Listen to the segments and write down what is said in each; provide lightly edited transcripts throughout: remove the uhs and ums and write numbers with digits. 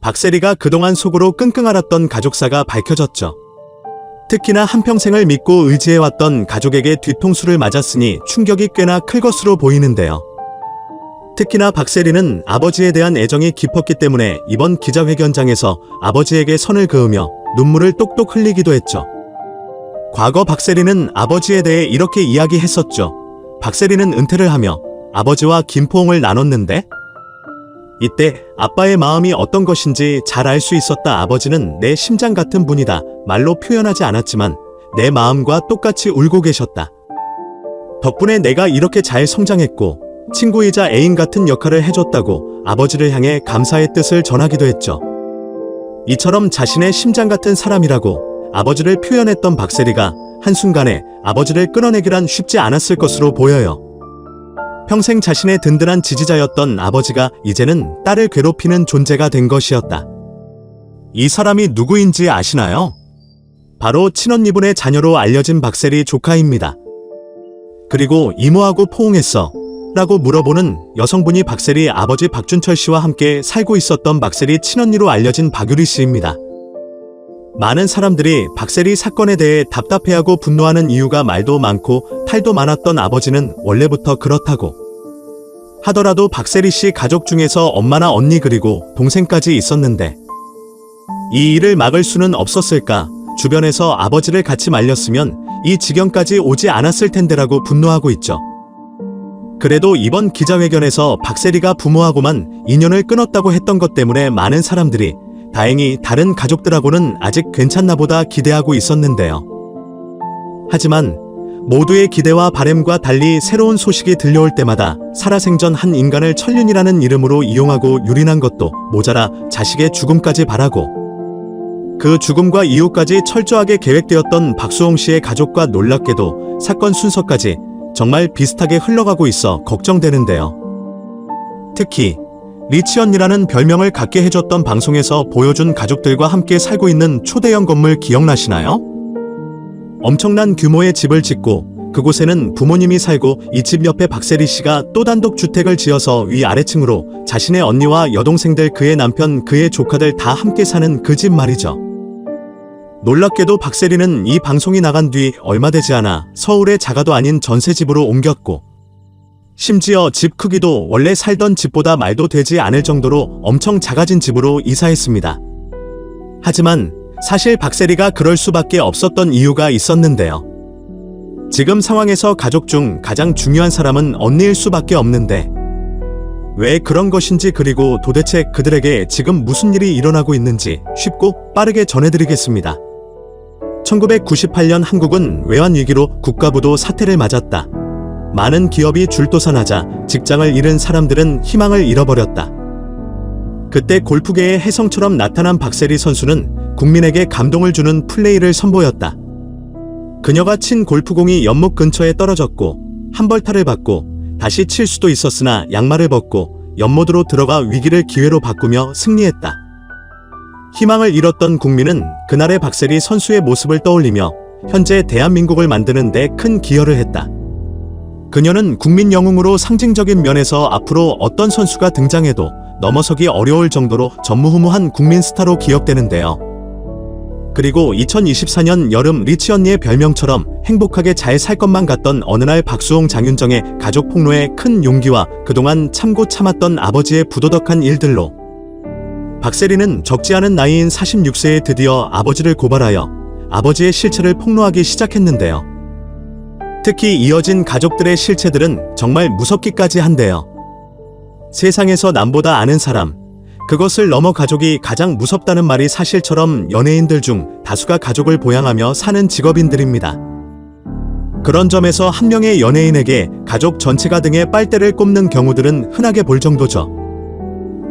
박세리가 그동안 속으로 끙끙 앓았던 가족사가 밝혀졌죠. 특히나 한평생을 믿고 의지해왔던 가족에게 뒤통수를 맞았으니 충격이 꽤나 클 것으로 보이는데요. 특히나 박세리는 아버지에 대한 애정이 깊었기 때문에 이번 기자회견장에서 아버지에게 선을 그으며 눈물을 똑똑 흘리기도 했죠. 과거 박세리는 아버지에 대해 이렇게 이야기했었죠. 박세리는 은퇴를 하며 아버지와 김포옹을 나눴는데 이때 아빠의 마음이 어떤 것인지 잘 알 수 있었다. 아버지는 내 심장 같은 분이다. 말로 표현하지 않았지만 내 마음과 똑같이 울고 계셨다. 덕분에 내가 이렇게 잘 성장했고 친구이자 애인 같은 역할을 해줬다고 아버지를 향해 감사의 뜻을 전하기도 했죠. 이처럼 자신의 심장 같은 사람이라고 아버지를 표현했던 박세리가 한순간에 아버지를 끊어내기란 쉽지 않았을 것으로 보여요. 평생 자신의 든든한 지지자였던 아버지가 이제는 딸을 괴롭히는 존재가 된 것이었다. 이 사람이 누구인지 아시나요? 바로 친언니분의 자녀로 알려진 박세리 조카입니다. 그리고 이모하고 포옹했어? 라고 물어보는 여성분이 박세리 아버지 박준철 씨와 함께 살고 있었던 박세리 친언니로 알려진 박유리 씨입니다. 많은 사람들이 박세리 사건에 대해 답답해하고 분노하는 이유가 말도 많고 탈도 많았던 아버지는 원래부터 그렇다고 하더라도 박세리 씨 가족 중에서 엄마나 언니 그리고 동생까지 있었는데 이 일을 막을 수는 없었을까? 주변에서 아버지를 같이 말렸으면 이 지경까지 오지 않았을 텐데라고 분노하고 있죠. 그래도 이번 기자회견에서 박세리가 부모하고만 인연을 끊었다고 했던 것 때문에 많은 사람들이 다행히 다른 가족들하고는 아직 괜찮나 보다 기대하고 있었는데요. 하지만 모두의 기대와 바램과 달리 새로운 소식이 들려올 때마다 살아생전 한 인간을 천륜이라는 이름으로 이용하고 유린한 것도 모자라 자식의 죽음까지 바라고 그 죽음과 이후까지 철저하게 계획되었던 박수홍 씨의 가족과 놀랍게도 사건 순서까지 정말 비슷하게 흘러가고 있어 걱정되는데요. 특히 리치 언니라는 별명을 갖게 해줬던 방송에서 보여준 가족들과 함께 살고 있는 초대형 건물 기억나시나요? 엄청난 규모의 집을 짓고 그곳에는 부모님이 살고 이 집 옆에 박세리 씨가 또 단독 주택을 지어서 위아래층으로 자신의 언니와 여동생들 그의 남편 그의 조카들 다 함께 사는 그 집 말이죠. 놀랍게도 박세리는 이 방송이 나간 뒤 얼마 되지 않아 서울의 자가도 아닌 전세집으로 옮겼고 심지어 집 크기도 원래 살던 집보다 말도 되지 않을 정도로 엄청 작아진 집으로 이사했습니다. 하지만 사실 박세리가 그럴 수밖에 없었던 이유가 있었는데요. 지금 상황에서 가족 중 가장 중요한 사람은 언니일 수밖에 없는데 왜 그런 것인지 그리고 도대체 그들에게 지금 무슨 일이 일어나고 있는지 쉽고 빠르게 전해드리겠습니다. 1998년 한국은 외환위기로 국가부도 사태를 맞았다. 많은 기업이 줄도산하자 직장을 잃은 사람들은 희망을 잃어버렸다. 그때 골프계의 혜성처럼 나타난 박세리 선수는 국민에게 감동을 주는 플레이를 선보였다. 그녀가 친 골프공이 연못 근처에 떨어졌고 한 벌타를 받고 다시 칠 수도 있었으나 양말을 벗고 연못으로 들어가 위기를 기회로 바꾸며 승리했다. 희망을 잃었던 국민은 그날의 박세리 선수의 모습을 떠올리며 현재 대한민국을 만드는 데 큰 기여를 했다. 그녀는 국민 영웅으로 상징적인 면에서 앞으로 어떤 선수가 등장해도 넘어서기 어려울 정도로 전무후무한 국민 스타로 기억되는데요. 그리고 2024년 여름 리치 언니의 별명처럼 행복하게 잘 살 것만 같던 어느 날 박수홍 장윤정의 가족 폭로에 큰 용기와 그동안 참고 참았던 아버지의 부도덕한 일들로 박세리는 적지 않은 나이인 46세에 드디어 아버지를 고발하여 아버지의 실체를 폭로하기 시작했는데요. 특히 이어진 가족들의 실체들은 정말 무섭기까지 한데요. 세상에서 남보다 아는 사람, 그것을 넘어 가족이 가장 무섭다는 말이 사실처럼 연예인들 중 다수가 가족을 보양하며 사는 직업인들입니다. 그런 점에서 한 명의 연예인에게 가족 전체가 등에 빨대를 꼽는 경우들은 흔하게 볼 정도죠.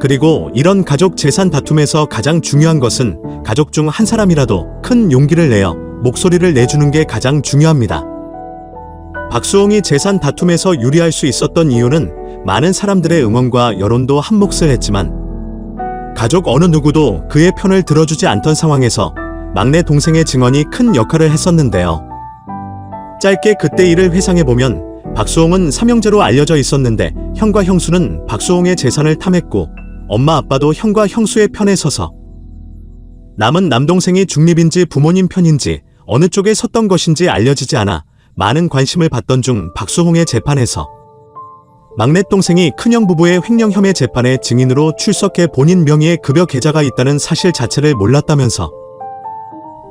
그리고 이런 가족 재산 다툼에서 가장 중요한 것은 가족 중 한 사람이라도 큰 용기를 내어 목소리를 내주는 게 가장 중요합니다. 박수홍이 재산 다툼에서 유리할 수 있었던 이유는 많은 사람들의 응원과 여론도 한몫을 했지만 가족 어느 누구도 그의 편을 들어주지 않던 상황에서 막내 동생의 증언이 큰 역할을 했었는데요. 짧게 그때 일을 회상해보면 박수홍은 삼형제로 알려져 있었는데 형과 형수는 박수홍의 재산을 탐했고 엄마 아빠도 형과 형수의 편에 서서 남은 남동생이 중립인지 부모님 편인지 어느 쪽에 섰던 것인지 알려지지 않아 많은 관심을 받던 중 박수홍의 재판에서 막내 동생이 큰형 부부의 횡령 혐의 재판에 증인으로 출석해 본인 명의의 급여 계좌가 있다는 사실 자체를 몰랐다면서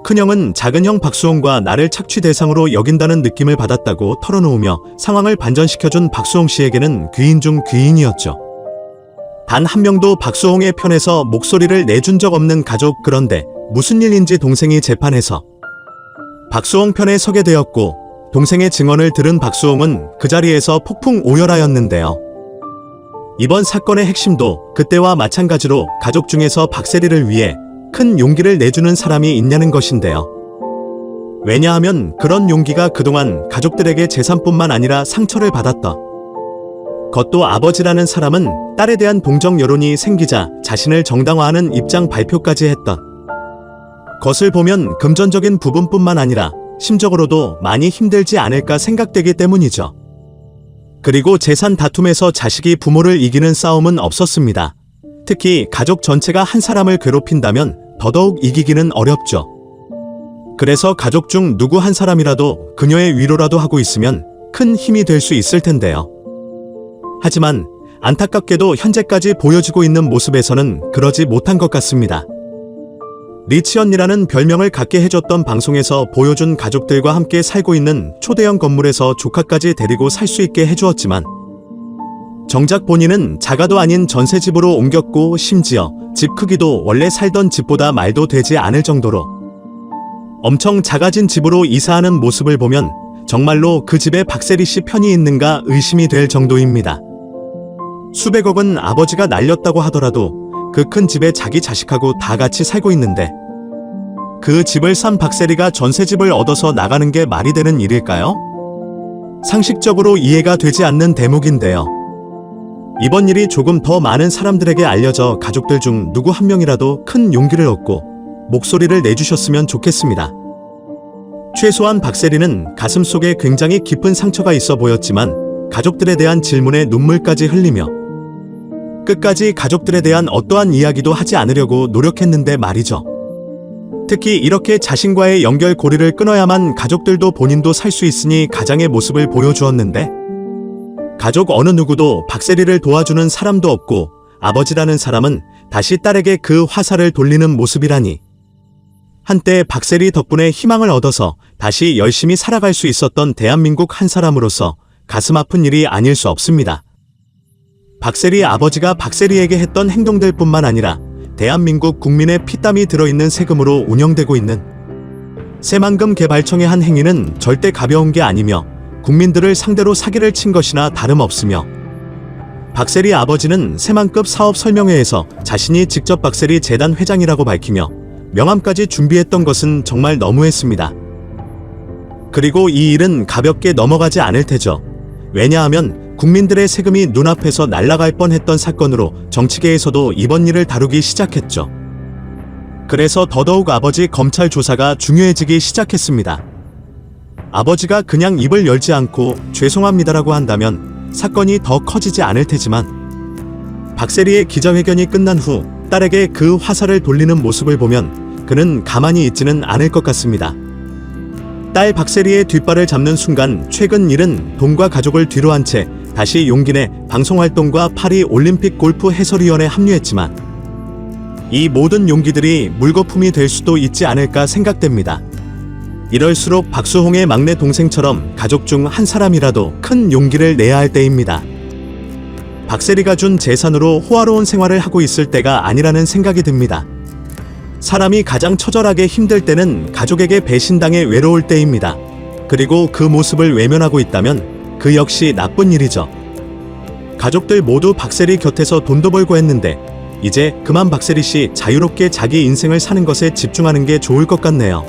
큰형은 작은형 박수홍과 나를 착취 대상으로 여긴다는 느낌을 받았다고 털어놓으며 상황을 반전시켜준 박수홍 씨에게는 귀인 중 귀인이었죠. 단 한 명도 박수홍의 편에서 목소리를 내준 적 없는 가족. 그런데 무슨 일인지 동생이 재판에서 박수홍 편에 서게 되었고 동생의 증언을 들은 박수홍은 그 자리에서 폭풍 오열하였는데요. 이번 사건의 핵심도 그때와 마찬가지로 가족 중에서 박세리를 위해 큰 용기를 내주는 사람이 있냐는 것인데요. 왜냐하면 그런 용기가 그동안 가족들에게 재산뿐만 아니라 상처를 받았던 것도 아버지라는 사람은 딸에 대한 동정 여론이 생기자 자신을 정당화하는 입장 발표까지 했던 것을 보면 금전적인 부분뿐만 아니라 심적으로도 많이 힘들지 않을까 생각되기 때문이죠. 그리고 재산 다툼에서 자식이 부모를 이기는 싸움은 없었습니다. 특히 가족 전체가 한 사람을 괴롭힌다면 더더욱 이기기는 어렵죠. 그래서 가족 중 누구 한 사람이라도 그녀의 위로라도 하고 있으면 큰 힘이 될 수 있을 텐데요. 하지만 안타깝게도 현재까지 보여지고 있는 모습에서는 그러지 못한 것 같습니다. 리치언니라는 별명을 갖게 해줬던 방송에서 보여준 가족들과 함께 살고 있는 초대형 건물에서 조카까지 데리고 살 수 있게 해주었지만 정작 본인은 자가도 아닌 전세집으로 옮겼고 심지어 집 크기도 원래 살던 집보다 말도 되지 않을 정도로 엄청 작아진 집으로 이사하는 모습을 보면 정말로 그 집에 박세리 씨 편이 있는가 의심이 될 정도입니다. 수백억은 아버지가 날렸다고 하더라도 그 큰 집에 자기 자식하고 다 같이 살고 있는데 그 집을 산 박세리가 전세집을 얻어서 나가는 게 말이 되는 일일까요? 상식적으로 이해가 되지 않는 대목인데요. 이번 일이 조금 더 많은 사람들에게 알려져 가족들 중 누구 한 명이라도 큰 용기를 얻고 목소리를 내주셨으면 좋겠습니다. 최소한 박세리는 가슴속에 굉장히 깊은 상처가 있어 보였지만 가족들에 대한 질문에 눈물까지 흘리며 끝까지 가족들에 대한 어떠한 이야기도 하지 않으려고 노력했는데 말이죠. 특히 이렇게 자신과의 연결고리를 끊어야만 가족들도 본인도 살 수 있으니 가장의 모습을 보여주었는데 가족 어느 누구도 박세리를 도와주는 사람도 없고 아버지라는 사람은 다시 딸에게 그 화살을 돌리는 모습이라니. 한때 박세리 덕분에 희망을 얻어서 다시 열심히 살아갈 수 있었던 대한민국 한 사람으로서 가슴 아픈 일이 아닐 수 없습니다. 박세리 아버지가 박세리에게 했던 행동들 뿐만 아니라 대한민국 국민의 피땀이 들어있는 세금으로 운영되고 있는 새만금 개발청의 한 행위는 절대 가벼운 게 아니며 국민들을 상대로 사기를 친 것이나 다름없으며 박세리 아버지는 새만급 사업 설명회에서 자신이 직접 박세리 재단 회장이라고 밝히며 명함까지 준비했던 것은 정말 너무했습니다. 그리고 이 일은 가볍게 넘어가지 않을 테죠. 왜냐하면 국민들의 세금이 눈앞에서 날아갈 뻔했던 사건으로 정치계에서도 이번 일을 다루기 시작했죠. 그래서 더더욱 아버지 검찰 조사가 중요해지기 시작했습니다. 아버지가 그냥 입을 열지 않고 죄송합니다라고 한다면 사건이 더 커지지 않을 테지만 박세리의 기자회견이 끝난 후 딸에게 그 화살을 돌리는 모습을 보면 그는 가만히 있지는 않을 것 같습니다. 딸 박세리의 뒷발을 잡는 순간 최근 일은 돈과 가족을 뒤로 한 채 다시 용기 내 방송활동과 파리 올림픽 골프 해설위원회에 합류했지만 이 모든 용기들이 물거품이 될 수도 있지 않을까 생각됩니다. 이럴수록 박수홍의 막내 동생처럼 가족 중 한 사람이라도 큰 용기를 내야 할 때입니다. 박세리가 준 재산으로 호화로운 생활을 하고 있을 때가 아니라는 생각이 듭니다. 사람이 가장 처절하게 힘들 때는 가족에게 배신당해 외로울 때입니다. 그리고 그 모습을 외면하고 있다면 그 역시 나쁜 일이죠. 가족들 모두 박세리 곁에서 돈도 벌고 했는데 이제 그만 박세리 씨 자유롭게 자기 인생을 사는 것에 집중하는 게 좋을 것 같네요.